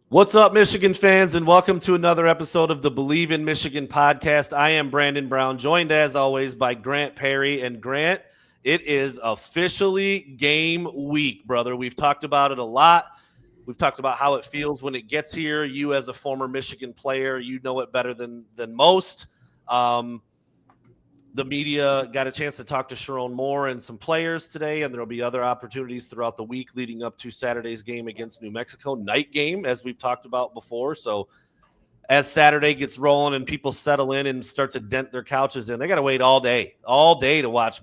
What's up, Michigan fans, and welcome to another episode of the Believe in Michigan podcast. I am Brandon Brown, joined as always by Grant Perry. And Grant, it is officially game week, brother. We've talked about it a lot. We've talked about how it feels when it gets here. You, as a former Michigan player, you know it better than most. The media got a chance to talk to Sharon Moore and some players today, and there will be other opportunities throughout the week leading up to Saturday's game against New Mexico, night game, as we've talked about before. So as Saturday gets rolling and people settle in and start to dent their couches in, they got to wait all day to watch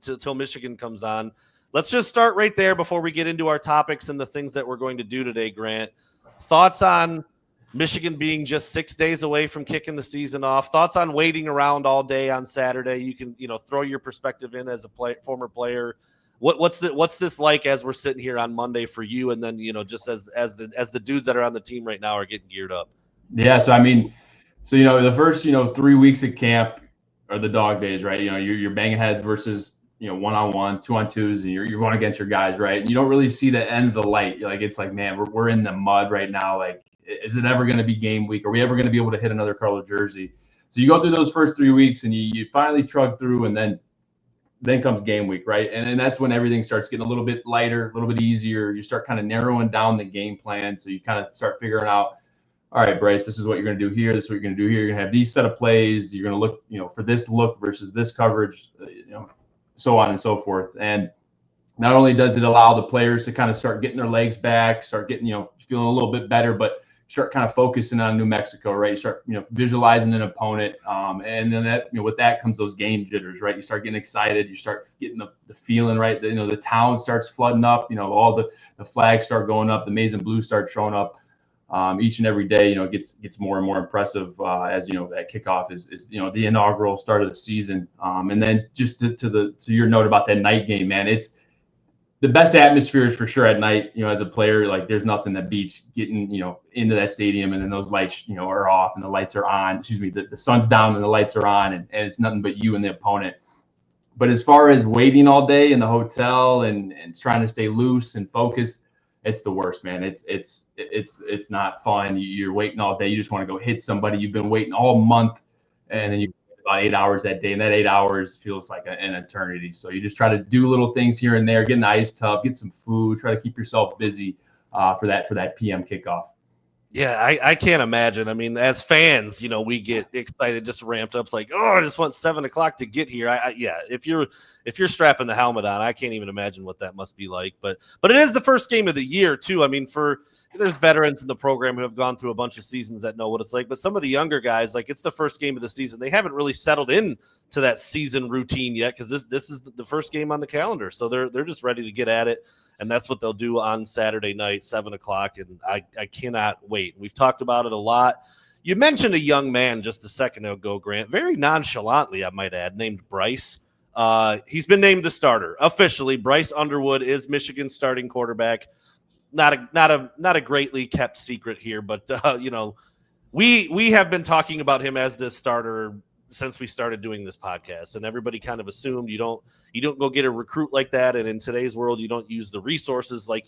until Michigan comes on. Let's just start right there before we get into our topics and the things that we're going to do today, Grant. Thoughts on Michigan being just 6 days away from kicking the season off? Thoughts on waiting around all day on Saturday? You can, throw your perspective in as a former player. What's this like as we're sitting here on Monday for you? And then, just as the dudes that are on the team right now are getting geared up. Yeah. The first, 3 weeks at camp are the dog days, right? You're banging heads versus, one-on-ones, 2-on-2s, and you're going against your guys, right? And you don't really see the end of the light. It's like, man, we're in the mud right now. Like, is it ever going to be game week? Are we ever going to be able to hit another color jersey? So you go through those first 3 weeks and you finally trug through, and then comes game week, right? And that's when everything starts getting a little bit lighter, a little bit easier. You start kind of narrowing down the game plan. So you kind of start figuring out, all right, Bryce, this is what you're going to do here. This is what you're going to do here. You're going to have these set of plays. You're going to look, for this look versus this coverage, so on and so forth. And not only does it allow the players to kind of start getting their legs back, start getting, feeling a little bit better, but start kind of focusing on New Mexico, right? You start, visualizing an opponent. And then that, with that comes those game jitters, right? You start getting excited. You start getting the feeling, right? The town starts flooding up, all the flags start going up. The maize and blue start showing up. Each and every day, gets more and more impressive as that kickoff is the inaugural start of the season. And then just to your note about that night game, man, it's the best atmosphere is for sure at night. As a player, like there's nothing that beats getting into that stadium and then those lights are off and the lights are on. Excuse me, the sun's down and the lights are on, and it's nothing but you and the opponent. But as far as waiting all day in the hotel and trying to stay loose and focused, it's the worst, man. It's not fun. You're waiting all day. You just want to go hit somebody. You've been waiting all month, and then you about 8 hours that day, and that 8 hours feels like an eternity. So you just try to do little things here and there, get in the ice tub, get some food, try to keep yourself busy for that PM kickoff. Yeah, I can't imagine. I mean, as fans, we get excited, just ramped up, like, oh, I just want 7 o'clock to get here. Yeah, if you're strapping the helmet on, I can't even imagine what that must be like. But it is the first game of the year too. I mean, there's veterans in the program who have gone through a bunch of seasons that know what it's like. But some of the younger guys, like it's the first game of the season, they haven't really settled in to that season routine yet because this is the first game on the calendar. So they're just ready to get at it. And that's what they'll do on Saturday night, 7 o'clock. And I cannot wait. We've talked about it a lot. You mentioned a young man just a second ago, Grant, very nonchalantly, I might add, named Bryce. He's been named the starter officially. Bryce Underwood is Michigan's starting quarterback. Not a greatly kept secret here, but we have been talking about him as the starter since we started doing this podcast, and everybody kind of assumed you don't go get a recruit like that. And in today's world, you don't use the resources like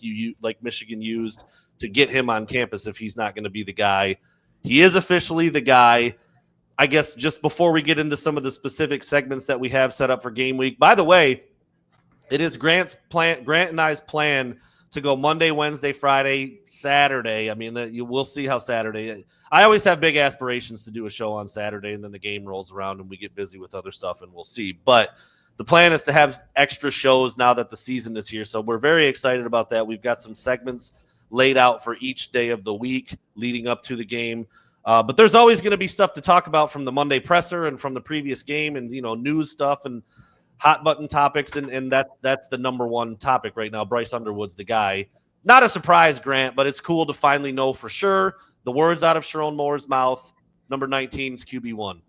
Michigan used to get him on campus if he's not going to be the guy. He is officially the guy. I guess just before we get into some of the specific segments that we have set up for game week, by the way, it is Grant and I's plan to go Monday, Wednesday, Friday, Saturday. I mean, we'll see how Saturday. I always have big aspirations to do a show on Saturday, and then the game rolls around and we get busy with other stuff, and we'll see. But the plan is to have extra shows now that the season is here, so we're very excited about that. We've got some segments laid out for each day of the week leading up to the game. But there's always going to be stuff to talk about from the Monday presser and from the previous game, and news stuff and hot button topics, and that's the number one topic right now. Bryce Underwood's the guy. Not a surprise, Grant, but it's cool to finally know for sure. The words out of Sharon Moore's mouth, number 19 is QB1.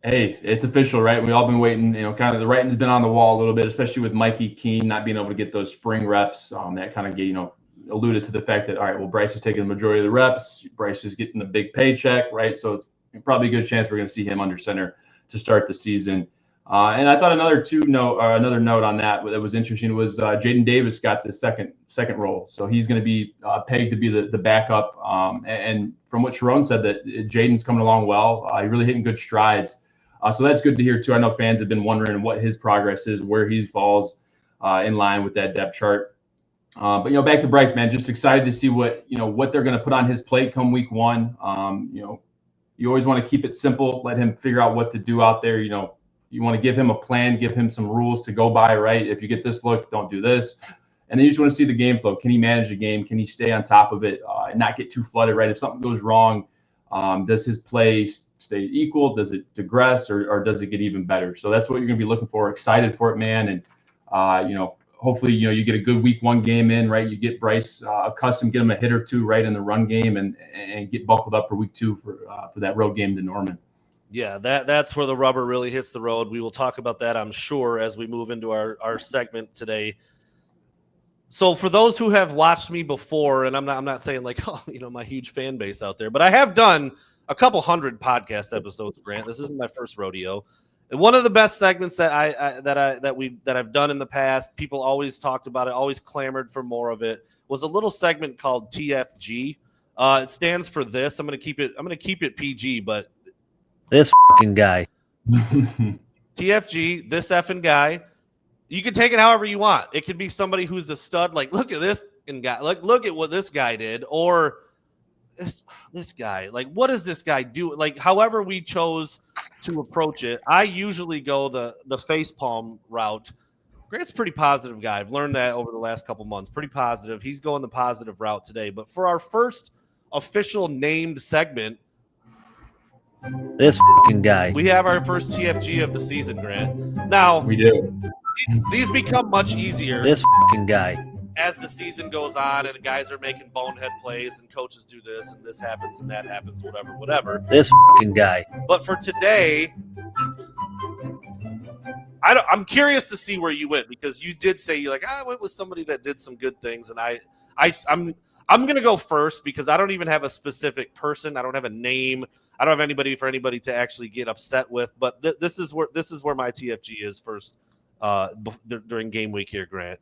Hey, it's official, right? We've all been waiting, kind of the writing's been on the wall a little bit, especially with Mikey Keene not being able to get those spring reps. That kind of alluded to the fact that, all right, well, Bryce is taking the majority of the reps. Bryce is getting the big paycheck, right? So it's probably a good chance we're going to see him under center to start the season. And I thought another note on that was interesting was Jaden Davis got the second role, so he's going to be pegged to be the backup. And from what Sharon said, that Jaden's coming along well. He's really hitting good strides, so that's good to hear too. I know fans have been wondering what his progress is, where he falls in line with that depth chart. But back to Bryce, man, just excited to see what they're going to put on his plate come week one. You always want to keep it simple, let him figure out what to do out there. You want to give him a plan, give him some rules to go by, right? If you get this look, don't do this. And then you just want to see the game flow. Can he manage the game? Can he stay on top of it and not get too flooded, right? If something goes wrong, does his play stay equal? Does it digress or does it get even better? So that's what you're going to be looking for. Excited for it, man. And, hopefully, you get a good week one game in, right? You get Bryce accustomed, get him a hit or two right in the run game and get buckled up for week two for that road game to Norman. Yeah, that's where the rubber really hits the road. We will talk about that, I'm sure, as we move into our segment today. So for those who have watched me before, and I'm not saying like, my huge fan base out there, but I have done a couple hundred podcast episodes, Grant. This isn't my first rodeo. And one of the best segments that I've done in the past, people always talked about it, always clamored for more of it, was a little segment called TFG. It stands for this. I'm gonna keep it PG, but this fucking guy. TFG, this effing guy. You can take it however you want. It could be somebody who's a stud, like, look at this guy, look at what this guy did, or this guy, like, what does this guy do? Like, however we chose to approach it, I usually go the facepalm route. Grant's a pretty positive guy. I've learned that over the last couple months. Pretty positive. He's going the positive route today. But for our first official named segment, this fucking guy, we have our first TFG of the season, Grant. Now we do. These become much easier. This fucking guy. As the season goes on and guys are making bonehead plays and coaches do this and this happens and that happens, whatever. This fucking guy. But for today, I'm curious to see where you went, because you did say I went with somebody that did some good things, and I'm going to go first because I don't even have a specific person. I don't have a name. I don't have anybody to actually get upset with. But this is where my TFG is first during game week here, Grant.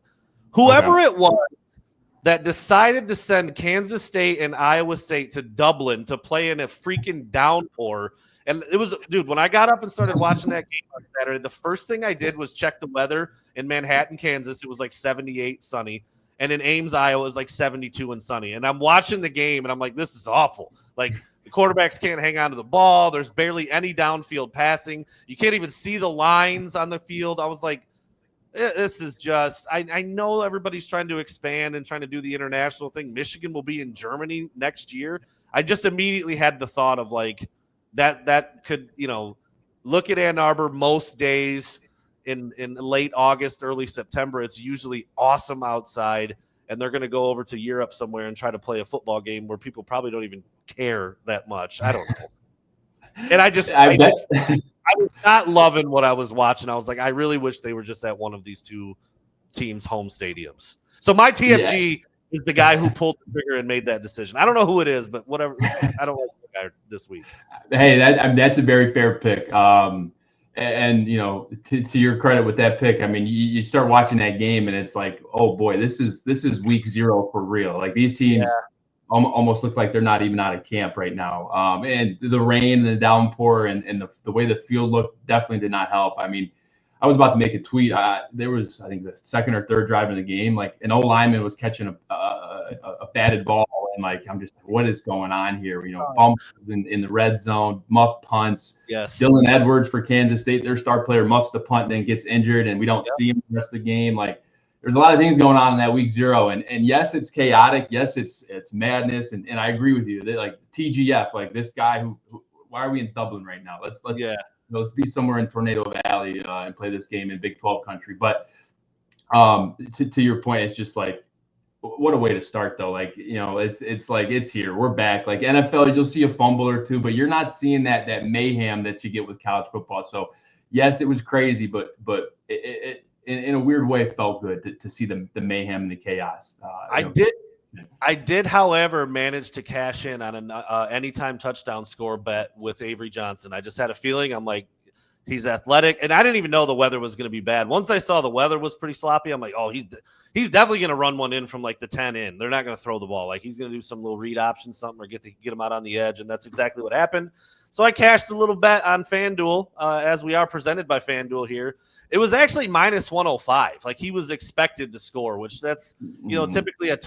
Whoever it was that decided to send Kansas State and Iowa State to Dublin to play in a freaking downpour. And it was, dude, when I got up and started watching that game on Saturday, the first thing I did was check the weather in Manhattan, Kansas. It was like 78 sunny. And in Ames, Iowa, it was like 72 and sunny. And I'm watching the game and I'm like, this is awful. Like, the quarterbacks can't hang on to the ball. There's barely any downfield passing. You can't even see the lines on the field. I was like, this is just, I know everybody's trying to expand and trying to do the international thing. Michigan will be in Germany next year. I just immediately had the thought of like that could, look at Ann Arbor most days in late August, early September. It's usually awesome outside, and they're going to go over to Europe somewhere and try to play a football game where people probably don't even care that much. I don't know. And I was not loving what I was watching. I was like, I really wish they were just at one of these two teams' home stadiums. So my TFG is the guy who pulled the trigger and made that decision. I don't know who it is, but whatever. I don't like the guy this week. Hey, that's a very fair pick. And to your credit with that pick, I mean, you start watching that game and it's like, oh boy, this is week 0 for real. Like, these teams almost look like they're not even out of camp right now. And the rain and the downpour and the way the field looked definitely did not help. I mean, I was about to make a tweet. There was, I think, the second or third drive of the game, like an old lineman was catching a batted ball, and like, I'm just like, what is going on here? Fumbles in the red zone, muff punts. Yes. Dylan Edwards for Kansas State, their star player, muffs the punt, then gets injured, and we don't see him the rest of the game. Like, there's a lot of things going on in that week 0, and yes, it's chaotic. Yes, it's madness, and I agree with you. Like TGF, like this guy why are we in Dublin right now? Let's be somewhere in Tornado Valley and play this game in Big 12 country. But to your point, it's just like, what a way to start though. Like, it's like, it's here. We're back. Like NFL, you'll see a fumble or two, but you're not seeing that mayhem that you get with college football. So yes, it was crazy, but it in a weird way felt good to see the mayhem and the chaos. I did, however, manage to cash in on an anytime touchdown score bet with Avery Johnson. I just had a feeling. I'm like, He's athletic, and I didn't even know the weather was going to be bad. Once I saw the weather was pretty sloppy, I'm like, oh, he's definitely going to run one in from like the 10 in. They're not going to throw the ball. Like he's going to do some little read option, something, or get him out on the edge, and that's exactly what happened. So I cashed a little bet on FanDuel, as we are presented by FanDuel here. It was actually minus 105. Like he was expected to score, which that's, typically a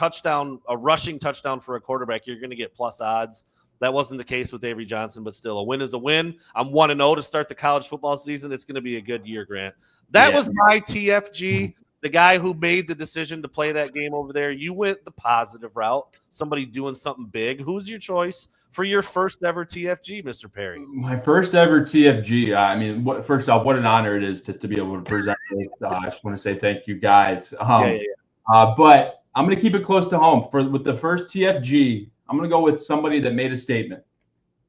rushing touchdown for a quarterback, you're going to get plus odds. That wasn't the case with Avery Johnson, but still, a win is a win. I'm 1-0 to start the college football season. It's going to be a good year, Grant. That was my TFG, the guy who made the decision to play that game over there. You went the positive route, somebody doing something big. Who's your choice for your first ever TFG, Mr. Perry? My first ever TFG. I mean, first off, what an honor it is to be able to present this. I just want to say thank you, guys. But I'm going to keep it close to home. With the first TFG, I'm going to go with somebody that made a statement,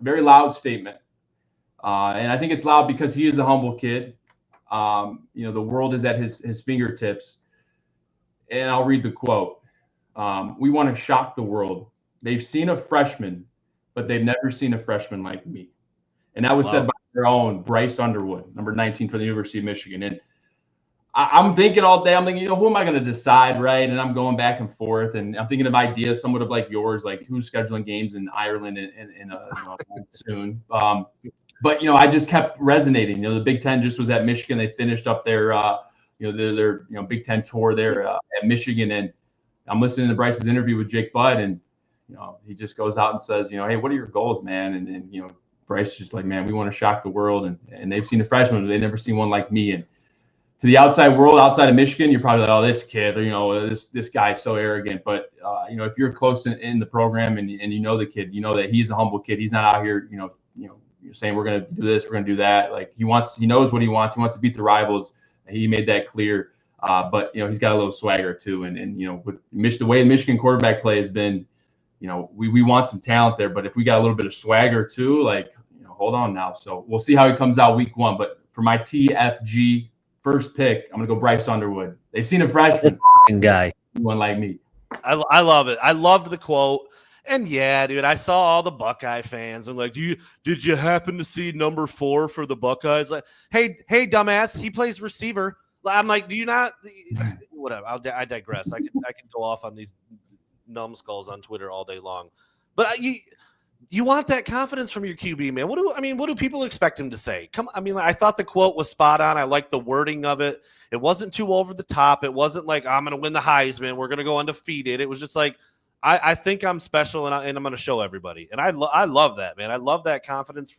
a very loud statement. And I think it's loud because he is a humble kid. The world is at his fingertips. And I'll read the quote. We want to shock the world. They've seen a freshman, but they've never seen a freshman like me. And that was said by their own Bryce Underwood, number 19 for the University of Michigan. And I'm thinking all day, I'm thinking, who am I going to decide, right? And I'm going back and forth, and I'm thinking of ideas somewhat of like yours, like who's scheduling games in Ireland in soon. But I just kept resonating. The Big Ten just was at Michigan. They finished up their Big Ten tour there at Michigan, and I'm listening to Bryce's interview with Jake Budd, and he just goes out and says, hey, what are your goals, man? And Bryce is just like, man, we want to shock the world, and they've seen a freshman, but they've never seen one like me. And to the outside world, outside of Michigan, you're probably like, oh, this kid, this guy's so arrogant. But if you're close in the program and you know the kid, you know that he's a humble kid. He's not out here, you're saying we're going to do this, we're going to do that. Like he knows what he wants. He wants to beat the rivals. He made that clear. But he's got a little swagger too. And with the way the Michigan quarterback play has been, we want some talent there. But if we got a little bit of swagger too, like hold on now. So we'll see how he comes out week 1. But for my TFG first pick, I'm gonna go Bryce Underwood. They've seen a freshman guy, one like me. I love it. I loved the quote. And yeah, dude, I saw all the Buckeye fans. I'm like, did you happen to see number 4 for the Buckeyes? Like, hey, dumbass, he plays receiver. I'm like, do you not? Whatever. I digress. I can go off on these numbskulls on Twitter all day long. But you want that confidence from your QB, man. What do people expect him to say? I thought the quote was spot on. I liked the wording of it. It wasn't too over the top. It wasn't like, I'm going to win the Heisman, we're going to go undefeated. It was just like, I think I'm special, and I'm going to show everybody. And I love that, man. I love that confidence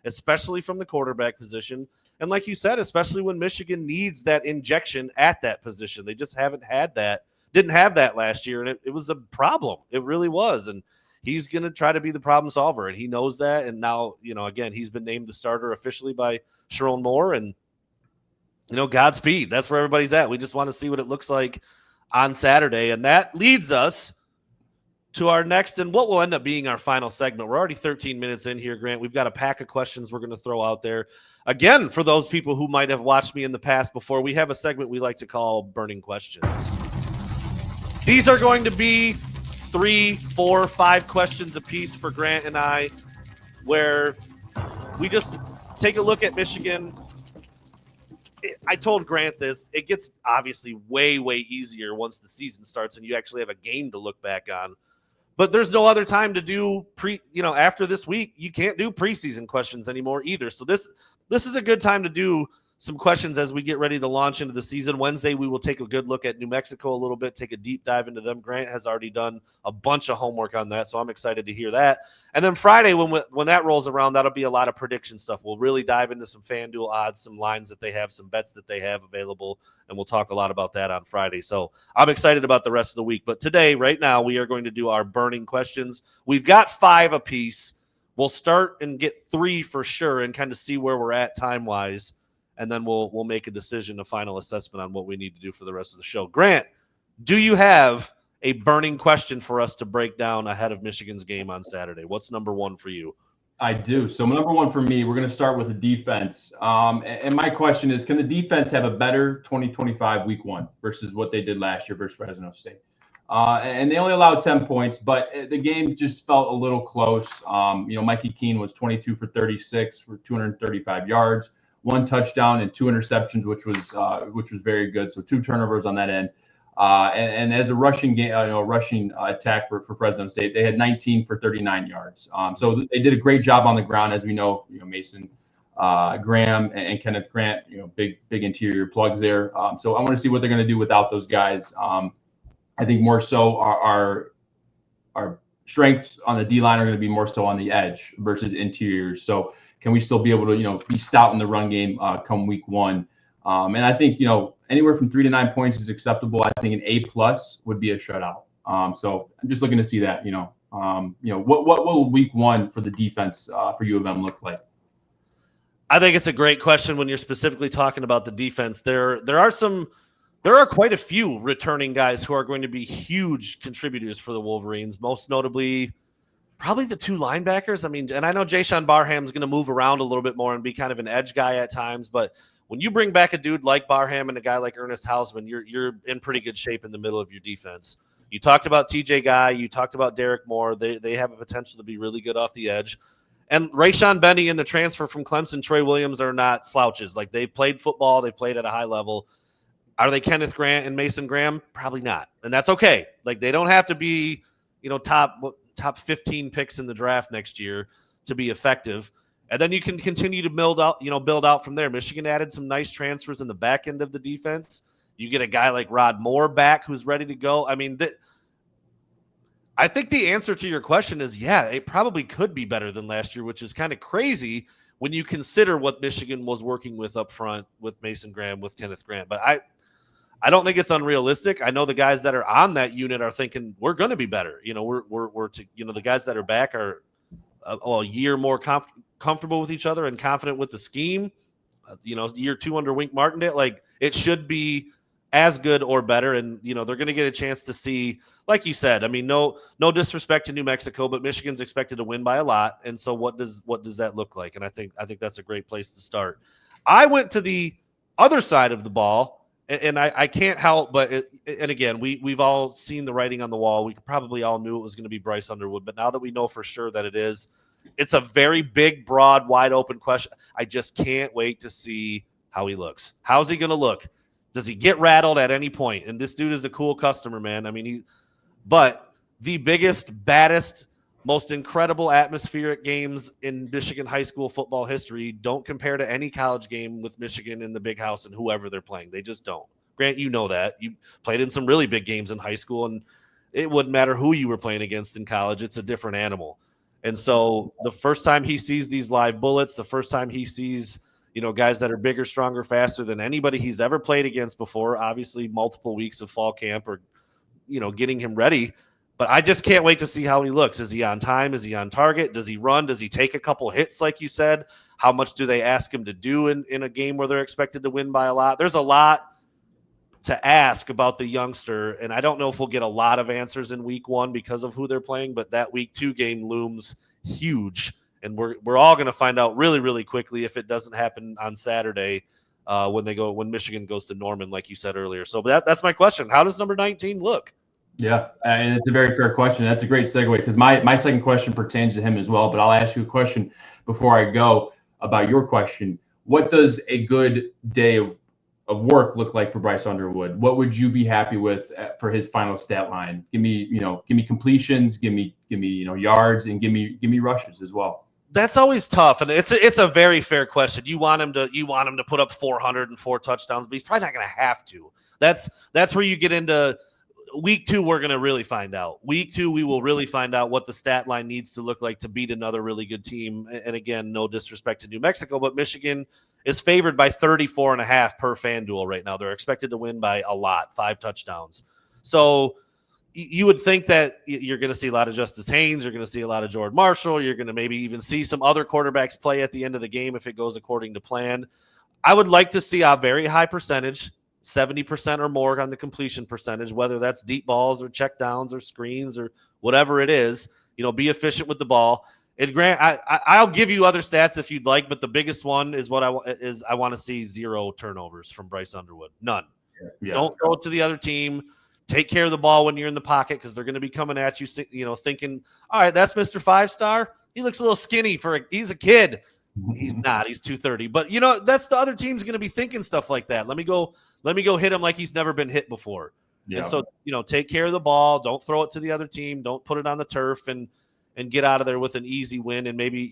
especially from the quarterback position. And like you said, especially when Michigan needs that injection at that position. They just haven't had that. Didn't have that last year, and it was a problem. It really was. And he's going to try to be the problem solver, and he knows that. And now, again, he's been named the starter officially by Sharon Moore, and, Godspeed. That's where everybody's at. We just want to see what it looks like on Saturday. And that leads us to our next and what will end up being our final segment. We're already 13 minutes in here, Grant. We've got a pack of questions we're going to throw out there. Again, for those people who might have watched me in the past before, we have a segment we like to call Burning Questions. These are going to be 3, 4, 5 questions apiece for Grant and I, where we just take a look at Michigan. I told Grant this. It gets obviously way, way easier once the season starts and you actually have a game to look back on. But there's no other time to do after this week, you can't do preseason questions anymore either. So this is a good time to do some questions as we get ready to launch into the season. Wednesday, we will take a good look at New Mexico a little bit, take a deep dive into them. Grant has already done a bunch of homework on that, so I'm excited to hear that. And then Friday, when that rolls around, that'll be a lot of prediction stuff. We'll really dive into some FanDuel odds, some lines that they have, some bets that they have available, and we'll talk a lot about that on Friday. So I'm excited about the rest of the week. But today, right now, we are going to do our burning questions. We've got 5 apiece. We'll start and get 3 for sure and kind of see where we're at time-wise. And then we'll make a decision, a final assessment on what we need to do for the rest of the show. Grant, do you have a burning question for us to break down ahead of Michigan's game on Saturday? What's number 1 for you? I do. So number 1 for me, we're going to start with the defense. And my question is, can the defense have a better 2025 week 1 versus what they did last year versus Fresno State? And they only allowed 10 points, but the game just felt a little close. Mikey Keene was 22 for 36 for 235 yards. 1 touchdown and 2 interceptions, which was very good. So 2 turnovers on that end. And as a rushing game, rushing attack for Fresno State, they had 19 for 39 yards. So they did a great job on the ground, as we know. Mason Graham and Kenneth Grant, big interior plugs there. So I want to see what they're going to do without those guys. I think more so our strengths on the D line are going to be more so on the edge versus interiors. So can we still be able to be stout in the run game come week 1? And I think anywhere from 3 to 9 points is acceptable. I think an A+ would be a shutout. So I'm just looking to see that. What will week 1 for the defense for U of M look like? I think it's a great question when you're specifically talking about the defense. There are quite a few returning guys who are going to be huge contributors for the Wolverines, most notably probably the 2 linebackers. I mean, and I know Jayshawn Barham's going to move around a little bit more and be kind of an edge guy at times, but when you bring back a dude like Barham and a guy like Ernest Hausman, you're in pretty good shape in the middle of your defense. You talked about TJ Guy, you talked about Derek Moore. They have a potential to be really good off the edge. And Rayshawn Benny and the transfer from Clemson, Trey Williams, are not slouches. Like, they've played football, they've played at a high level. Are they Kenneth Grant and Mason Graham? Probably not. And that's okay. Like, they don't have to be, top 15 picks in the draft next year to be effective. And then you can continue to build out from there. Michigan added some nice transfers in the back end of the defense. You get a guy like Rod Moore back who's ready to go. I mean, I think the answer to your question is, yeah, it probably could be better than last year, which is kind of crazy when you consider what Michigan was working with up front with Mason Graham, with Kenneth Grant. But I don't think it's unrealistic. I know the guys that are on that unit are thinking we're going to be better. The guys that are back are a year more comfortable with each other and confident with the scheme. Year 2 under Wink Martindale, like, it should be as good or better. And, they're going to get a chance to see, like you said, I mean, no disrespect to New Mexico, but Michigan's expected to win by a lot. And so what does that look like? And I think that's a great place to start. I went to the other side of the ball, and I can't help but, and again, we've all seen the writing on the wall. We probably all knew it was going to be Bryce Underwood, but now that we know for sure that it is, it's a very big, broad, wide open question. I just can't wait to see how he looks. How's he going to look? Does he get rattled at any point? And this dude is a cool customer, man. I mean, but the biggest, baddest, most incredible atmospheric games in Michigan high school football history don't compare to any college game with Michigan in the big house and whoever they're playing. They just don't. Grant, you know that. You played in some really big games in high school, and it wouldn't matter who you were playing against in college. It's a different animal. And so the first time he sees these live bullets, the first time he sees guys that are bigger, stronger, faster than anybody he's ever played against before, obviously multiple weeks of fall camp or, getting him ready. But I just can't wait to see how he looks. Is he on time? Is he on target? Does he run? Does he take a couple hits, like you said? How much do they ask him to do in a game where they're expected to win by a lot? There's a lot to ask about the youngster, and I don't know if we'll get a lot of answers in week 1 because of who they're playing, but that week 2 game looms huge. And we're all going to find out really, really quickly if it doesn't happen on Saturday when Michigan goes to Norman, like you said earlier. So that's my question. How does number 19 look? Yeah, and it's a very fair question. That's a great segue because my second question pertains to him as well. But I'll ask you a question before I go about your question. What does a good day of work look like for Bryce Underwood? What would you be happy with for his final stat line? Give me completions, give me yards, and give me rushes as well. That's always tough, and it's a very fair question. You want him to put up 404 touchdowns, but he's probably not going to have to. That's where you get into week 2. We're going to really find out. Week 2, we will really find out what the stat line needs to look like to beat another really good team. And again, no disrespect to New Mexico, but Michigan is favored by 34.5 per FanDuel right now. They're expected to win by a lot, 5 touchdowns. So you would think that you're going to see a lot of Justice Haynes. You're going to see a lot of Jordan Marshall. You're going to maybe even see some other quarterbacks play at the end of the game if it goes according to plan. I would like to see a very high percentage, 70% or more on the completion percentage, whether that's deep balls or check downs or screens or whatever it is. Be efficient with the ball. And Grant, I'll give you other stats if you'd like, but the biggest one is I want to see 0 turnovers from Bryce Underwood. None. Yeah. Don't throw it to the other team. Take care of the ball when you're in the pocket because they're going to be coming at you, thinking, all right, that's Mr. 5-star. He looks a little skinny he's a kid. He's not. He's 230. But that's the other team's going to be thinking stuff like that. Let me go hit him like he's never been hit before. Yeah. And so, take care of the ball. Don't throw it to the other team. Don't put it on the turf and get out of there with an easy win. And maybe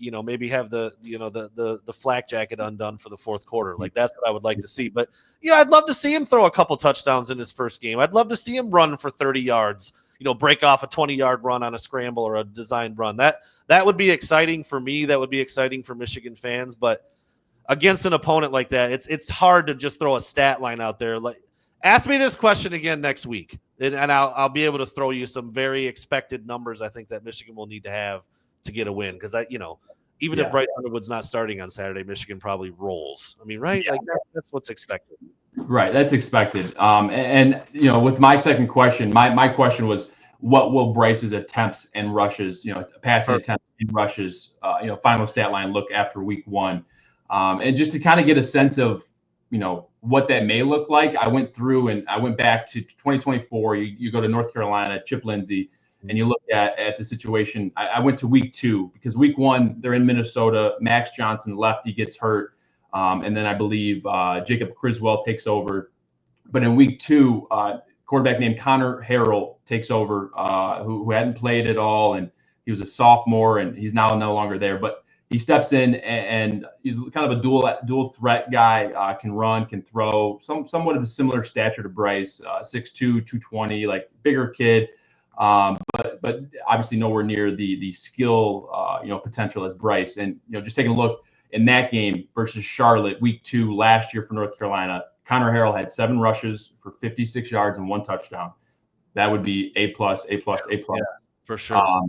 have the flak jacket undone for the fourth quarter. Like, that's what I would like to see. But I'd love to see him throw a couple touchdowns in his first game. I'd love to see him run for 30 yards. Break off a 20-yard run on a scramble or a designed run. That would be exciting for me. That would be exciting for Michigan fans. But against an opponent like that, it's hard to just throw a stat line out there. Like, ask me this question again next week, and I'll be able to throw you some very expected numbers I think that Michigan will need to have to get a win. Because even if Bryce Underwood's not starting on Saturday, Michigan probably rolls. I mean, right? Yeah. Like that's what's expected. Right, that's expected. And with my second question, my question was, what will Bryce's attempts and rushes, passing attempts and rushes, final stat line look after week 1, and just to kind of get a sense of, what that may look like. I went through and I went back to 2024. You go to North Carolina, Chip Lindsey, and you look at the situation. I went to week 2 because week 1 they're in Minnesota. Max Johnson, lefty, gets hurt. And then I believe Jacob Criswell takes over. But in week 2, quarterback named Connor Harrell takes over, who hadn't played at all. And he was a sophomore, and he's now no longer there. But he steps in, and he's kind of a dual threat guy, can run, can throw, somewhat of a similar stature to Bryce, 6'2", 220, like bigger kid. But obviously nowhere near the skill, potential as Bryce. And, just taking a look, in that game versus Charlotte, week 2 last year for North Carolina, Connor Harrell had 7 rushes for 56 yards and 1 touchdown. That would be A+, A+, A+. Yeah, for sure.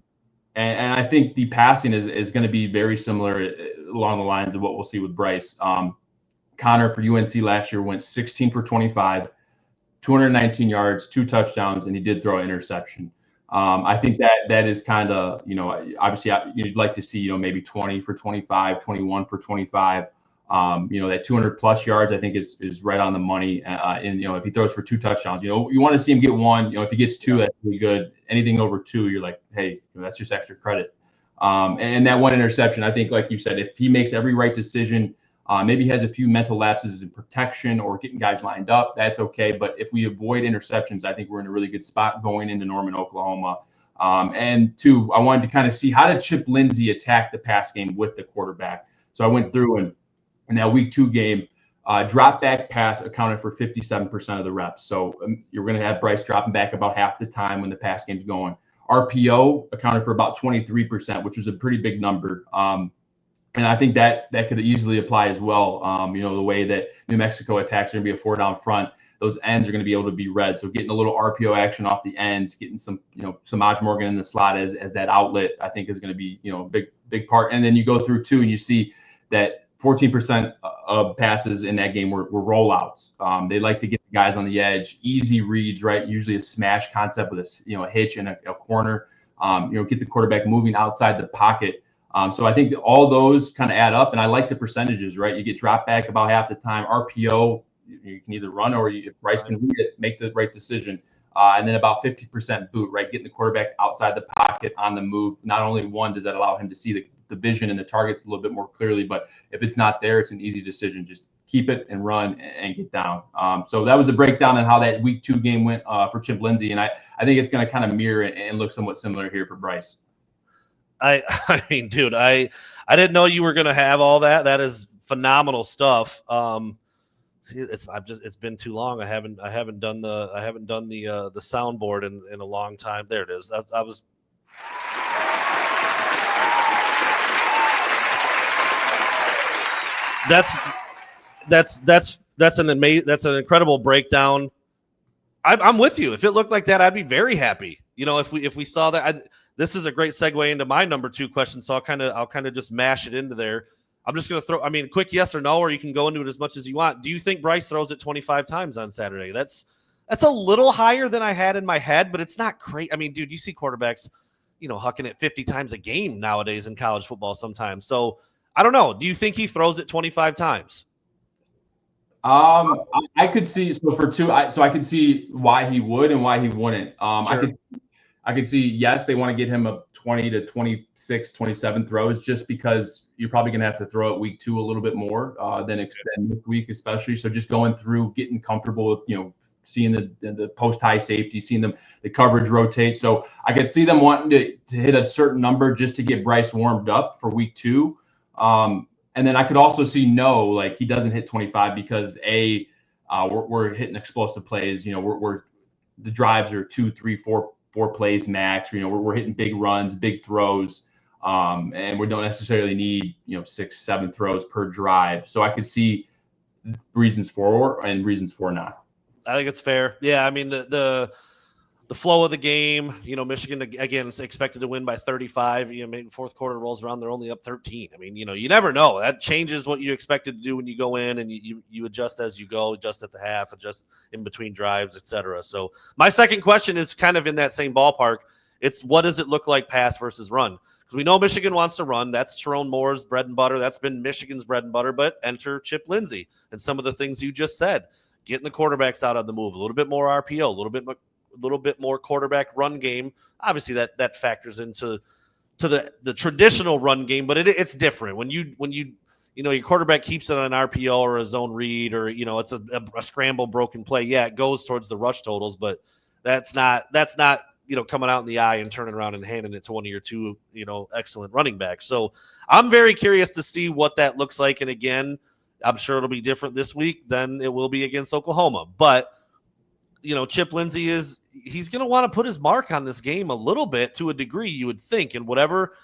And I think the passing is going to be very similar along the lines of what we'll see with Bryce. Connor for UNC last year went 16 for 25, 219 yards, 2 touchdowns, and he did throw an interception. I think that is kind of, obviously you'd like to see, maybe 20 for 25, 21 for 25. That 200 plus yards, I think is right on the money. And, if he throws for 2 touchdowns, you want to see him get 1, if he gets 2, that's really good. Anything over 2, you're like, hey, that's just extra credit. And that 1 interception, I think, like you said, if he makes every right decision, maybe he has a few mental lapses in protection or getting guys lined up, that's okay. But if we avoid interceptions, I think we're in a really good spot going into Norman, Oklahoma. And 2, I wanted to kind of see, how did Chip Lindsey attack the pass game with the quarterback? So I went through, and in that week 2 game, drop back pass accounted for 57% of the reps. So you're going to have Bryce dropping back about half the time when the pass game's going. RPO accounted for about 23%, which was a pretty big number. And I think that could easily apply as well. The way that New Mexico attacks are going to be a 4-down front, those ends are going to be able to be read. So getting a little RPO action off the ends, getting some Samaj Morgan in the slot as that outlet, I think is going to be, a big part. And then you go through 2 and you see that 14% of passes in that game were rollouts. They like to get the guys on the edge, easy reads, right? Usually a smash concept with a hitch and a corner. Get the quarterback moving outside the pocket. So I think all those kind of add up, and I like the percentages, right? You get dropped back about half the time. RPO, you can either run, or if Bryce can read it, make the right decision. And then about 50% boot, right? Getting the quarterback outside the pocket on the move. Not only does that allow him to see the vision and the targets a little bit more clearly, but if it's not there, it's an easy decision. Just keep it and run and get down. So that was a breakdown on how that week 2 game went for Chip Lindsey. And I think it's going to kind of mirror and look somewhat similar here for Bryce. I mean, dude, I didn't know you were going to have all that. That is phenomenal stuff. See, it's been too long. I haven't done the soundboard in a long time. There it is. That's an incredible breakdown. I'm with you. If it looked like that, I'd be very happy. If we saw that. This is a great segue into my number 2 question. So I'll kind of just mash it into there. I'm just going to throw, quick yes or no, or you can go into it as much as you want. Do you think Bryce throws it 25 times on Saturday? That's a little higher than I had in my head, but it's not crazy. Dude, you see quarterbacks, hucking it 50 times a game nowadays in college football sometimes. So I don't know. Do you think he throws it 25 times? I could see, so for 2, I could see why he would and why he wouldn't. Sure. I could see, yes, they want to get him a 20 to 26, 27 throws, just because you're probably going to have to throw it week 2 a little bit more than this week, especially. So just going through, getting comfortable with, seeing the post high safety, seeing the coverage rotate. So I could see them wanting to hit a certain number just to get Bryce warmed up for week 2. And then I could also see like he doesn't hit 25 because we're hitting explosive plays. We're the drives are 2, 3, 4 plays max. We're hitting big runs, big throws, and we don't necessarily need 6, 7 throws per drive. So I could see reasons for and reasons for not. I think it's fair. Yeah, I mean the flow of the game. Michigan again is expected to win by 35. Maybe fourth quarter rolls around, they're only up 13. I mean, you never know. That changes what you expected to do when you go in, and you adjust as you go, adjust at the half, adjust in between drives, etc. So my second question is kind of in that same ballpark. It's what does it look like pass versus run? Because we know Michigan wants to run. That's Sharon Moore's bread and butter. That's been Michigan's bread and butter. But enter Chip Lindsey and some of the things you just said. Getting the quarterbacks out on the move, a little bit more RPO, a little bit more quarterback run game. Obviously, that factors into the traditional run game, but it's different when your quarterback keeps it on an RPO or a zone read, or it's a scramble broken play. Yeah, it goes towards the rush totals, but that's not coming out in the eye and turning around and handing it to one of your two excellent running backs. So I'm very curious to see what that looks like. And again, I'm sure it'll be different this week than it will be against Oklahoma. But, Chip Lindsey he's going to want to put his mark on this game a little bit, to a degree, you would think. And whatever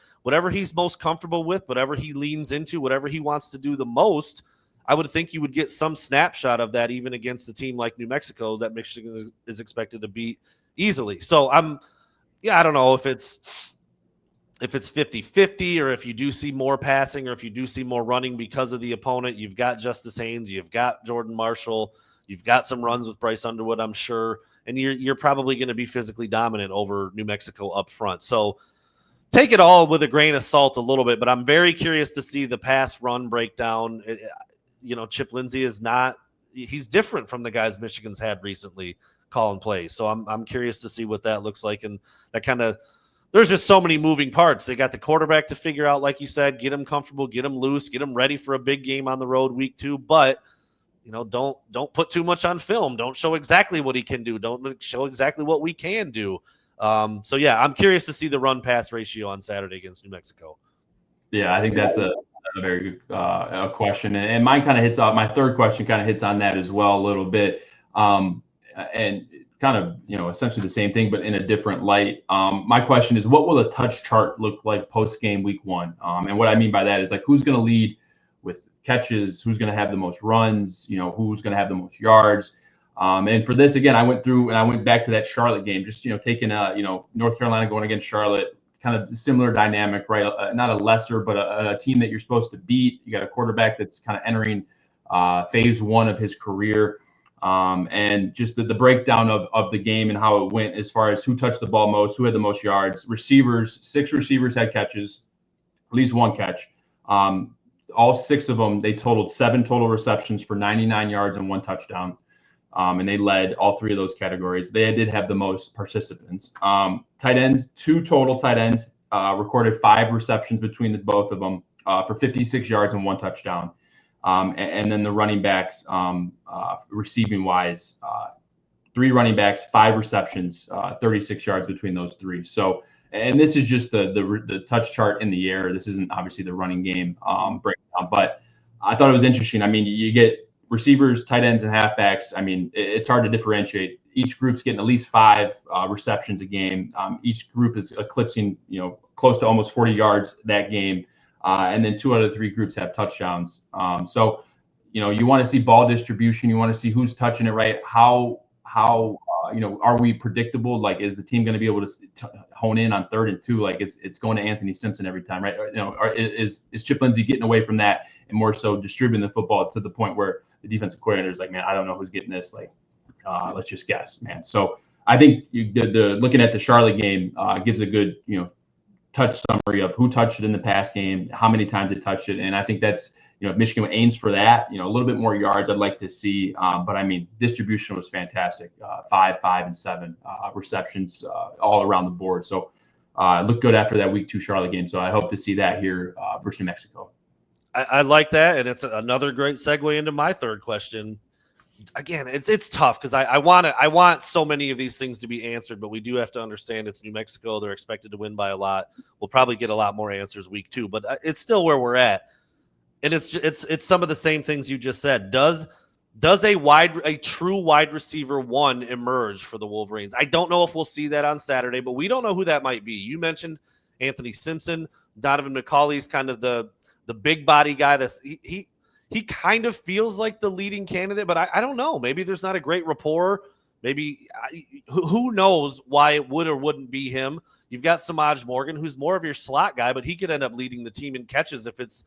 he's most comfortable with, whatever he leans into, whatever he wants to do the most, I would think you would get some snapshot of that even against a team like New Mexico that Michigan is expected to beat easily. So I don't know if it's 50-50 or if you do see more passing or if you do see more running because of the opponent. You've got Justice Haynes, you've got Jordan Marshall, you've got some runs with Bryce Underwood, I'm sure, and you're probably going to be physically dominant over New Mexico up front. So take it all with a grain of salt a little bit, but I'm very curious to see the pass run breakdown. Chip Lindsey he's different from the guys Michigan's had recently calling plays. So I'm curious to see what that looks like. And that there's just so many moving parts. They got the quarterback to figure out, like you said, get him comfortable, get him loose, get him ready for a big game on the road week 2. But, don't put too much on film. Don't show exactly what he can do. Don't show exactly what we can do. So, yeah, I'm curious to see the run-pass ratio on Saturday against New Mexico. Yeah, I think that's a very good question. And mine kind of hits off. My third question kind of hits on that as well a little bit. And kind of, essentially the same thing, but in a different light. My question is, what will a touch chart look like post-game week 1? And what I mean by that is, like, who's going to lead with catches, who's going to have the most runs, who's going to have the most yards. And for this, again, I went back to that Charlotte game, just, taking North Carolina going against Charlotte, kind of similar dynamic, right? Not a lesser, but a team that you're supposed to beat. You got a quarterback that's kind of entering phase 1 of his career. And just the breakdown of the game and how it went as far as who touched the ball most, who had the most yards. Receivers, 6 receivers had catches, at least 1 catch. All 6 of them, they totaled 7 total receptions for 99 yards and 1 touchdown. And they led all 3 of those categories. They did have the most participants. Tight ends, 2 total tight ends recorded 5 receptions between both of them for 56 yards and 1 touchdown. And then the running backs, receiving wise, 3 running backs, 5 receptions, 36 yards between those 3. So, and this is just the touch chart in the air. This isn't obviously the running game breakdown, but I thought it was interesting. I mean, you get receivers, tight ends, and halfbacks. I mean, it's hard to differentiate. Each group's getting at least 5 receptions a game. Each group is eclipsing, close to almost 40 yards that game. And then 2 out of 3 groups have touchdowns. So, you want to see ball distribution. You want to see who's touching it, right? How are we predictable? Like, is the team going to be able to hone in on 3rd and 2? Like, it's going to Anthony Simpson every time, right? Is Chip Lindsey getting away from that and more so distributing the football to the point where the defensive coordinator is like, man, I don't know who's getting this. Like, let's just guess, man. So I think the looking at the Charlotte game gives a good, touch summary of who touched it in the past game, how many times it touched it. And I think that's, if Michigan aims for that, a little bit more yards I'd like to see. But I mean, distribution was fantastic. 5, 5, and 7 receptions all around the board. So looked good after that Week 2 Charlotte game. So I hope to see that here versus New Mexico. I like that, and it's another great segue into my third question. Again, it's tough because I want so many of these things to be answered, but we do have to understand it's New Mexico. They're expected to win by a lot. We'll probably get a lot more answers Week 2, but it's still where we're at, and it's some of the same things you just said. Does a true wide receiver one emerge for the Wolverines? I don't know if we'll see that on Saturday, but we don't know who that might be. You mentioned Anthony Simpson, Donovan McCauley's kind of the big body guy. He kind of feels like the leading candidate, but I don't know. Maybe there's not a great rapport. Maybe who knows why it would or wouldn't be him. You've got Samaj Morgan, who's more of your slot guy, but he could end up leading the team in catches if it's,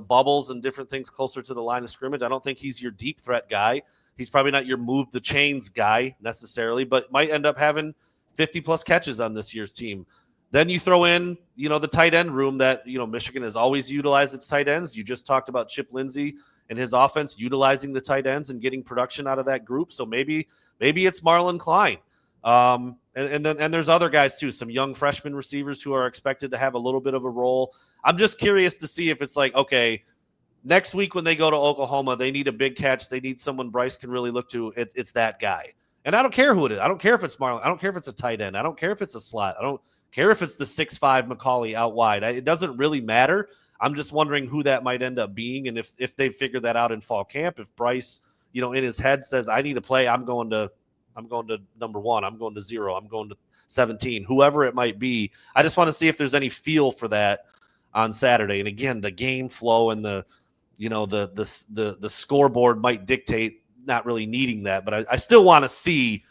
bubbles and different things closer to the line of scrimmage. I don't think he's your deep threat guy. He's probably not your move the chains guy necessarily, but might end up having 50-plus catches on this year's team. Then you throw in, the tight end room that, Michigan has always utilized its tight ends. You just talked about Chip Lindsey and his offense utilizing the tight ends and getting production out of that group. So maybe it's Marlon Klein. And then there's other guys too, some young freshman receivers who are expected to have a little bit of a role. I'm just curious to see if it's like, okay, next week when they go to Oklahoma, they need a big catch. They need someone Bryce can really look to. It's that guy. And I don't care who it is. I don't care if it's Marlon. I don't care if it's a tight end. I don't care if it's a slot. I don't care if it's the 6'5" McCauley out wide. It doesn't really matter. I'm just wondering who that might end up being, and if they figure that out in fall camp. If Bryce, in his head says, I need to play, I'm going to number 1, I'm going to 0, I'm going to 17, whoever it might be. I just want to see if there's any feel for that on Saturday. And again, the game flow and the scoreboard might dictate not really needing that, but I still want to see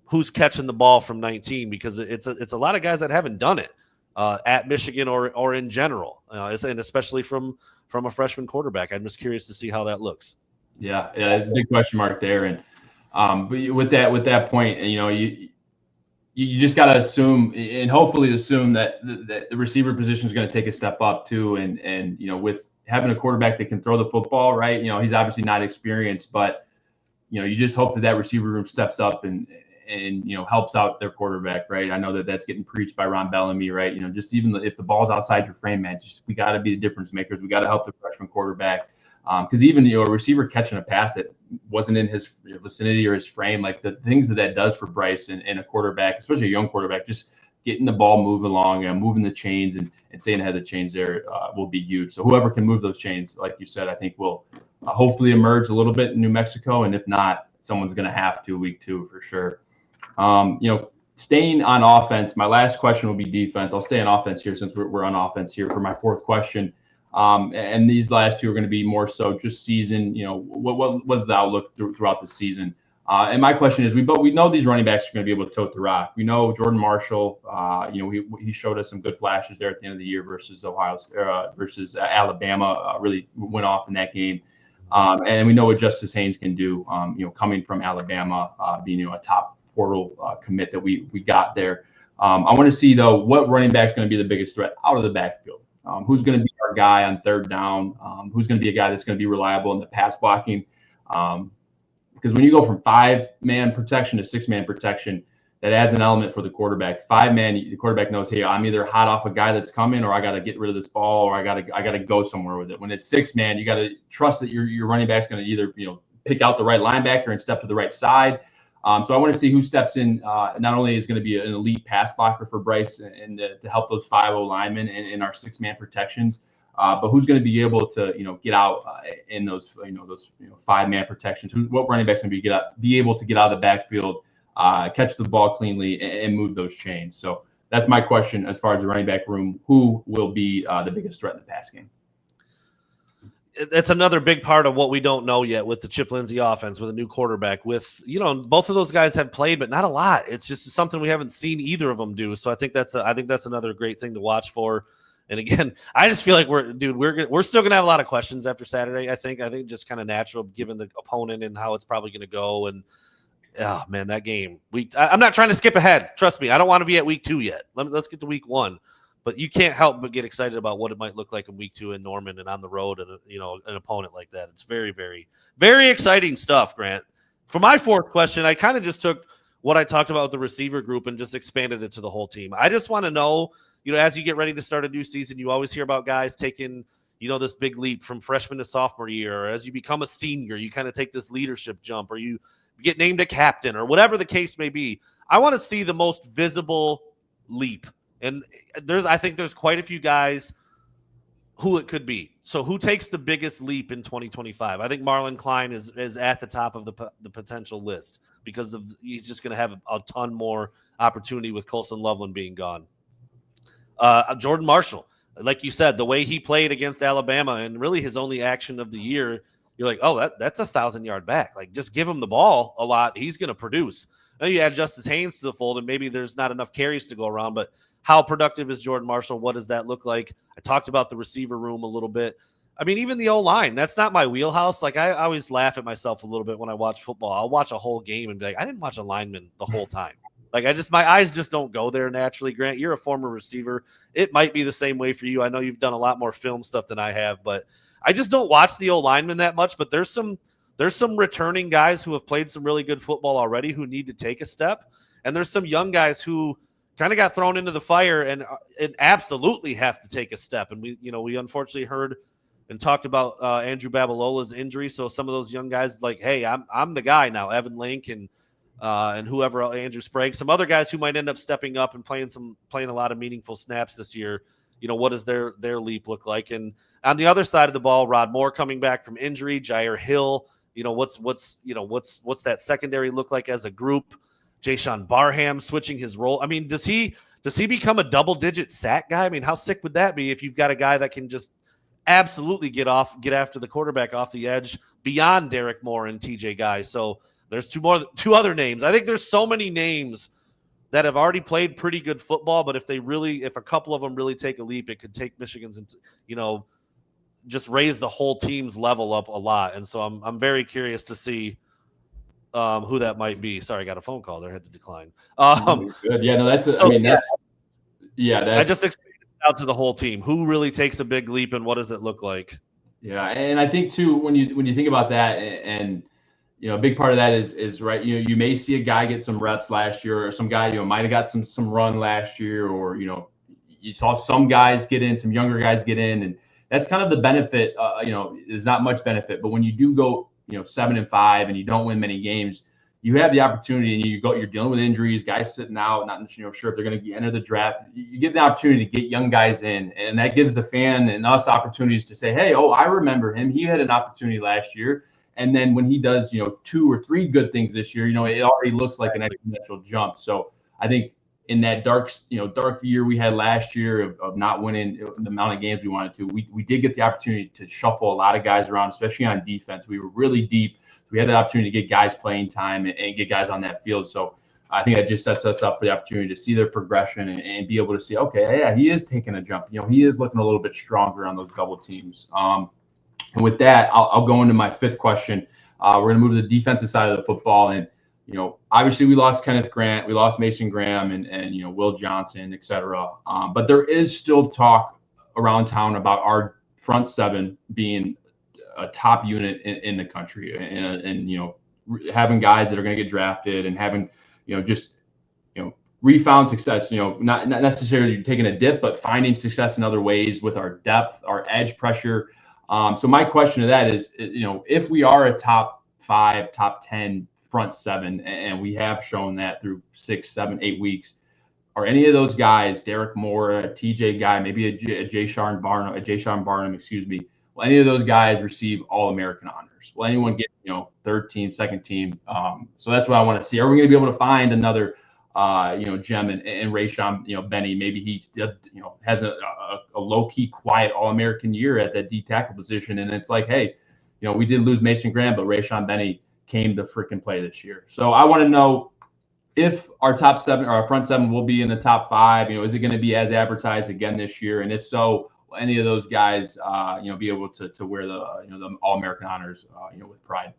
who's catching the ball from 19, because it's a lot of guys that haven't done it at Michigan or in general, and especially from a freshman quarterback. I'm just curious to see how that looks. Yeah, big question mark there. And but with that point, you just got to assume and hopefully assume that the receiver position is going to take a step up too. And with having a quarterback that can throw the football, right? He's obviously not experienced, but you just hope that receiver room steps up and helps out their quarterback, right? I know that's getting preached by Ron Bellamy, right? Just even if the ball's outside your frame, man, we got to be the difference makers. We got to help the freshman quarterback, because even a receiver catching a pass that wasn't in his vicinity or his frame, like the things that does for Bryce and a quarterback, especially a young quarterback, just getting the ball moving along and moving the chains and staying ahead of the chains there will be huge. So whoever can move those chains, like you said, I think will hopefully emerge a little bit in New Mexico, and if not, someone's going to have to Week 2 for sure. Staying on offense, my last question will be defense. I'll stay on offense here since we're on offense here for my fourth question. And these last two are going to be more so just season. What's the outlook throughout the season? And my question is, we know these running backs are going to be able to tote the rock. We know Jordan Marshall. He showed us some good flashes there at the end of the year versus versus Alabama. Really went off in that game. And we know what Justice Haynes can do. Coming from Alabama, being a top portal commit that we got there. I want to see though what running back is going to be the biggest threat out of the backfield. Who's going to be our guy on third down? Who's going to be a guy that's going to be reliable in the pass blocking? Because when you go from 5-man protection to 6-man protection, that adds an element for the quarterback. 5-man, the quarterback knows, hey, I'm either hot off a guy that's coming, or I got to get rid of this ball, or I got to go somewhere with it. When it's 6-man, you got to trust that your running back's going to either pick out the right linebacker and step to the right side. So I want to see who steps in. Not only is going to be an elite pass blocker for Bryce and to help those 5-0 linemen in our 6-man protections, but who's going to be able to get out in those 5-man protections? What running back's going to be able to get out of the backfield, catch the ball cleanly, and move those chains? So that's my question as far as the running back room. Who will be the biggest threat in the pass game? That's another big part of what we don't know yet with the Chip Lindsey offense, with a new quarterback. With both of those guys have played, but not a lot. It's just something we haven't seen either of them do. So I think that's another great thing to watch for. And again, I just feel like we're still gonna have a lot of questions after Saturday. I think just kind of natural given the opponent and how it's probably gonna go. And oh man, that game. I'm not trying to skip ahead. Trust me, I don't want to be at Week 2 yet. Let's get to Week 1. But you can't help but get excited about what it might look like in Week 2 in Norman and on the road, and an opponent like that. It's very, very, very exciting stuff, Grant. For my fourth question, I kind of just took what I talked about with the receiver group and just expanded it to the whole team. I just want to know, as you get ready to start a new season, you always hear about guys taking, this big leap from freshman to sophomore year, or as you become a senior, you kind of take this leadership jump, or you get named a captain, or whatever the case may be. I want to see the most visible leap. And I think there's quite a few guys who it could be. So who takes the biggest leap in 2025? I think Marlon Klein is at the top of the potential list because he's just going to have a ton more opportunity with Colson Loveland being gone. Jordan Marshall, like you said, the way he played against Alabama and really his only action of the year, you're like, oh, that's 1,000-yard back. Like, just give him the ball a lot. He's going to produce. Now you add Justice Haynes to the fold, and maybe there's not enough carries to go around, but how productive is Jordan Marshall? What does that look like? I talked about the receiver room a little bit. I mean, even the O-line, that's not my wheelhouse. Like, I always laugh at myself a little bit when I watch football. I'll watch a whole game and be like, I didn't watch a lineman the whole time. Like, my eyes just don't go there naturally. Grant, you're a former receiver. It might be the same way for you. I know you've done a lot more film stuff than I have, but I just don't watch the O-lineman that much. But there's some returning guys who have played some really good football already who need to take a step. And there's some young guys who kind of got thrown into the fire and absolutely have to take a step. And we unfortunately heard and talked about Andrew Babalola's injury. So some of those young guys like, hey, I'm the guy now, Evan Link and whoever else, Andrew Sprague, some other guys who might end up stepping up and playing a lot of meaningful snaps this year. What does their leap look like? And on the other side of the ball, Rod Moore coming back from injury, Jair Hill, what's that secondary look like as a group? Jayshawn Barham switching his role. I mean, does he become a double-digit sack guy? I mean, how sick would that be if you've got a guy that can just absolutely get after the quarterback off the edge beyond Derek Moore and TJ Guy? So there's two other names. I think there's so many names that have already played pretty good football, but if a couple of them really take a leap, it could take Michigan's, just raise the whole team's level up a lot. And so I'm very curious to see who that might be. Sorry, I got a phone call there. I had to decline. Good. Yeah, no, I just expanded out to the whole team. Who really takes a big leap and what does it look like? Yeah. And I think too, when you think about that and a big part of that is right. You may see a guy get some reps last year, or some guy, might have got some run last year, or, you saw some guys get in, some younger guys get in. And that's kind of the benefit, there's not much benefit, but when you do go, 7-5 and you don't win many games, you have the opportunity and you're dealing with injuries, guys sitting out, not sure if they're going to enter the draft. You get the opportunity to get young guys in, and that gives the fan and us opportunities to say, hey, I remember him. He had an opportunity last year. And then when he does, 2 or 3 good things this year, it already looks like an exponential jump. So I think in that dark year we had last year of not winning the amount of games we wanted to, we did get the opportunity to shuffle a lot of guys around, especially on defense. We were really deep. We had the opportunity to get guys playing time and get guys on that field. So I think that just sets us up for the opportunity to see their progression and be able to see, okay, yeah, he is taking a jump. He is looking a little bit stronger on those double teams. And with that, I'll go into my 5th question. We're going to move to the defensive side of the football. And, obviously we lost Kenneth Grant, we lost Mason Graham and Will Johnson, et cetera. But there is still talk around town about our front 7 being a top unit in the country and having guys that are going to get drafted and having, refound success, not necessarily taking a dip, but finding success in other ways with our depth, our edge pressure. So my question to that is, if we are a top 5, top 10 front 7, and we have shown that through 6, 7, 8 weeks, are any of those guys, Derek Moore, a TJ Guy, maybe a Jayshawn Barnum, will any of those guys receive All-American honors? Will anyone get, 3rd team, 2nd team? So that's what I want to see. Are we going to be able to find another gem and Rayshon, Benny? Maybe he has a low-key, quiet All-American year at that D tackle position. And it's like, hey, we did lose Mason Graham, but Rayshon Benny came to freaking play this year. So I want to know if our top 7 or our front 7 will be in the top 5. Is it going to be as advertised again this year? And if so, will any of those guys, be able to wear the All-American honors, with pride?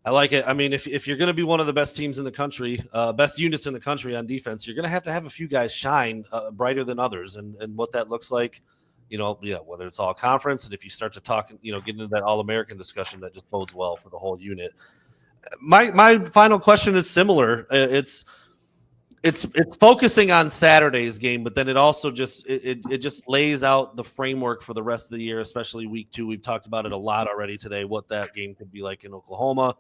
I like it. I mean, if you're going to be one of the best teams in the country, best units in the country on defense, you're going to have a few guys shine brighter than others. And what that looks like, whether it's all conference, and if you start to talk, get into that All-American discussion, that just bodes well for the whole unit. My final question is similar. It's focusing on Saturday's game, but then it also just it just lays out the framework for the rest of the year, especially week 2. We've talked about it a lot already today, what that game could be like in Oklahoma.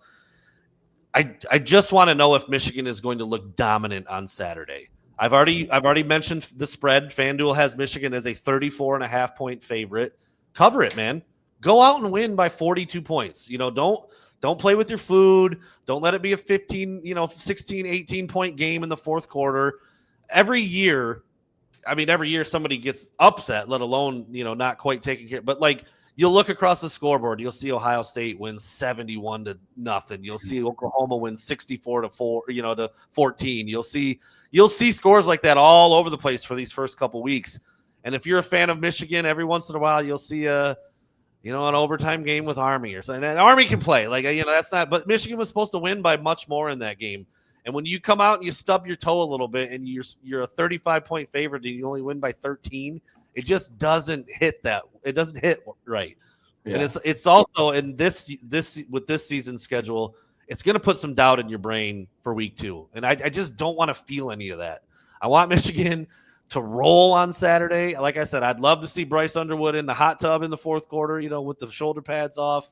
I just want to know if Michigan is going to look dominant on Saturday. I've already mentioned the spread. FanDuel has Michigan as a 34.5 point favorite. Cover it, man. Go out and win by 42 points. Don't play with your food. Don't let it be a 15, 16, 18 point game in the fourth quarter. Every year somebody gets upset, let alone, not quite taking care. But you'll look across the scoreboard, you'll see Ohio State win 71-0. You'll see Oklahoma win 64-4, to 14. You'll see scores like that all over the place for these first couple weeks. And if you're a fan of Michigan, every once in a while you'll see an overtime game with Army or something. And Army can play. That's not – but Michigan was supposed to win by much more in that game. And when you come out and you stub your toe a little bit and you're a 35-point favorite and you only win by 13, it just doesn't hit that. It doesn't hit right. Yeah. And it's also in this with this season schedule, it's going to put some doubt in your brain for week 2. And I just don't want to feel any of that. I want Michigan to roll on Saturday. Like I said, I'd love to see Bryce Underwood in the hot tub in the fourth quarter, with the shoulder pads off.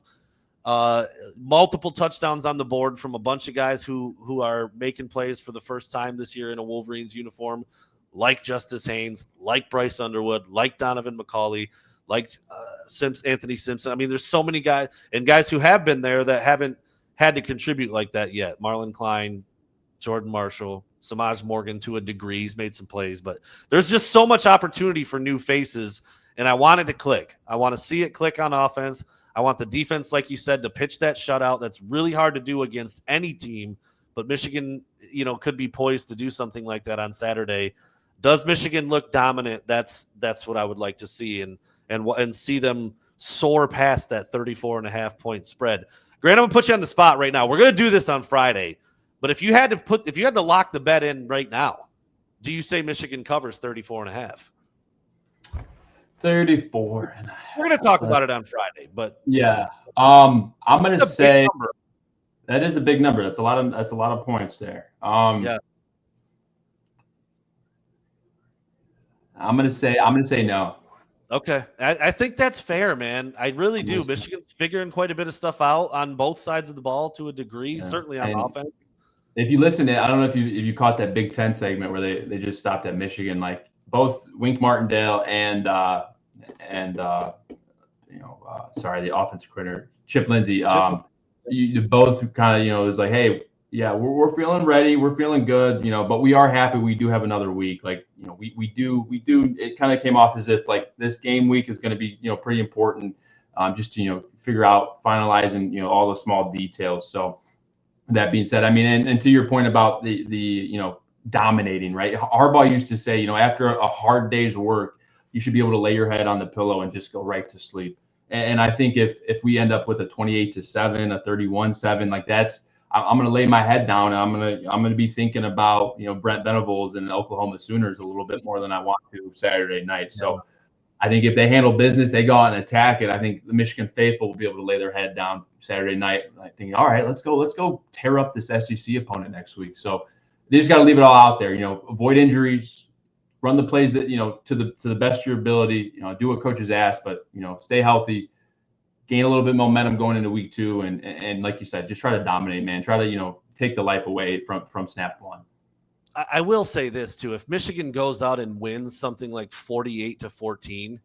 Multiple touchdowns on the board from a bunch of guys who are making plays for the first time this year in a Wolverines uniform, like Justice Haynes, like Bryce Underwood, like Donovan McCauley, like Anthony Simpson. I mean, there's so many guys who have been there that haven't had to contribute like that yet. Marlon Klein, Jordan Marshall, Samaj Morgan to a degree. He's made some plays, but there's just so much opportunity for new faces, and I want it to click. I want to see it click on offense. I want the defense, like you said, to pitch that shutout. That's really hard to do against any team, but Michigan, could be poised to do something like that on Saturday. Does Michigan look dominant? That's what I would like to see, and see them soar past that 34.5 point spread. Grant, I'm gonna put you on the spot right now. We're gonna do this on Friday, but if you had to lock the bet in right now, do you say Michigan covers 34.5? 34. We're going to talk about it on Friday, but yeah, I'm going to say that is a big number. That's a lot of points there. Yeah, I'm going to say no. Okay, I think that's fair, man. I really do. Michigan's figuring quite a bit of stuff out on both sides of the ball to a degree, certainly on offense. If you listen to, I don't know if you caught that Big Ten segment where they just stopped at Michigan, like both Wink Martindale and the offensive coordinator Chip Lindsey. You both kind of, it was like, hey, yeah, we're feeling ready, we're feeling good, but we are happy we do have another week. Like, we do. It kind of came off as if like this game week is going to be, pretty important, just to figure out finalizing all the small details. So that being said, I mean, and to your point about the dominating, right? Harbaugh used to say, after a hard day's work, you should be able to lay your head on the pillow and just go right to sleep. And I think if we end up with a 28-7, a 31-7, like I'm going to lay my head down and I'm going to be thinking about, Brent Venables and the Oklahoma Sooners a little bit more than I want to Saturday night. So I think if they handle business, they go out and attack it. I think the Michigan faithful will be able to lay their head down Saturday night, like thinking, all right, let's go tear up this SEC opponent next week. So they just got to leave it all out there, avoid injuries, run the plays that, to the best of your ability, do what coaches ask, but, stay healthy, gain a little bit of momentum going into week 2. And like you said, just try to dominate, man. Try to, take the life away from snap one. I will say this too. If Michigan goes out and wins something like 48-14,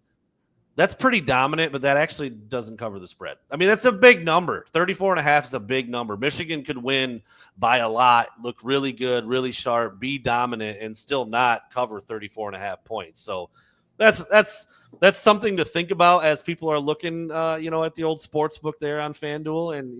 that's pretty dominant, but that actually doesn't cover the spread. I mean, that's a big number. 34.5 is a big number. Michigan could win by a lot, look really good, really sharp, be dominant, and still not cover 34.5 points. So that's something to think about as people are looking, at the old sports book there on FanDuel. And,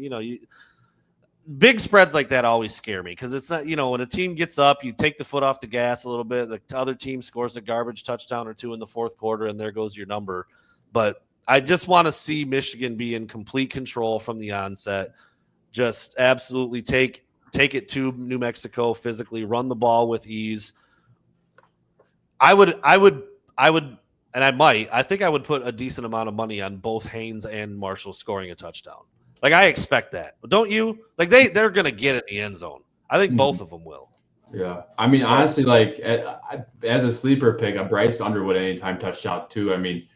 big spreads like that always scare me because it's not, when a team gets up, you take the foot off the gas a little bit. The other team scores a garbage touchdown or two in the fourth quarter, and there goes your number. But I just want to see Michigan be in complete control from the onset. Just absolutely take it to New Mexico physically, run the ball with ease. I think I would put a decent amount of money on both Haynes and Marshall scoring a touchdown. Like I expect that, don't you? Like they're gonna get in the end zone. I think both of them will. Yeah, I mean, So- honestly, like as a sleeper pick, a Bryce Underwood anytime touchdown too. I mean,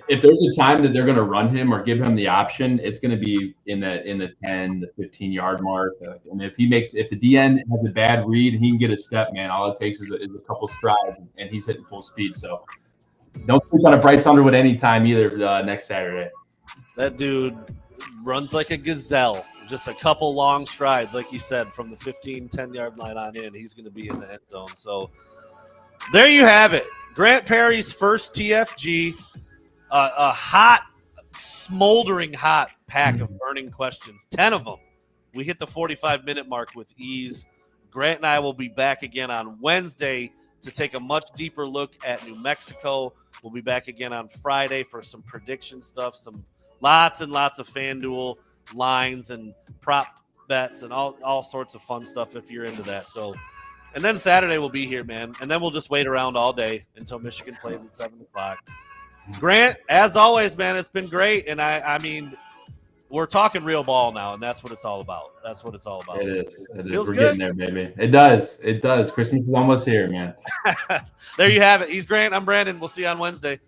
if there's a time that they're going to run him or give him the option, it's going to be in the 10, the 15-yard mark. And if the DN has a bad read, he can get a step, man. All it takes is a couple strides, and he's hitting full speed. So don't sleep on a Bryce Underwood anytime either next Saturday. That dude runs like a gazelle. Just a couple long strides, like you said, from the 15, 10-yard line on in. He's going to be in the end zone. So there you have it. Grant Perry's first TFG. A hot, smoldering hot pack of burning questions. 10 of them. We hit the 45-minute mark with ease. Grant and I will be back again on Wednesday to take a much deeper look at New Mexico. We'll be back again on Friday for some prediction stuff, some lots and lots of FanDuel lines and prop bets and all sorts of fun stuff if you're into that. So, and then Saturday we'll be here, man. And then we'll just wait around all day until Michigan plays at 7 o'clock. Grant, as always, man, it's been great. And I mean, we're talking real ball now, and that's what it's all about. That's what it's all about. It is. Feels We're good. getting there, baby. It does. It does. Christmas is almost here, man. There you have it. He's Grant. I'm Brandon. We'll see you on Wednesday.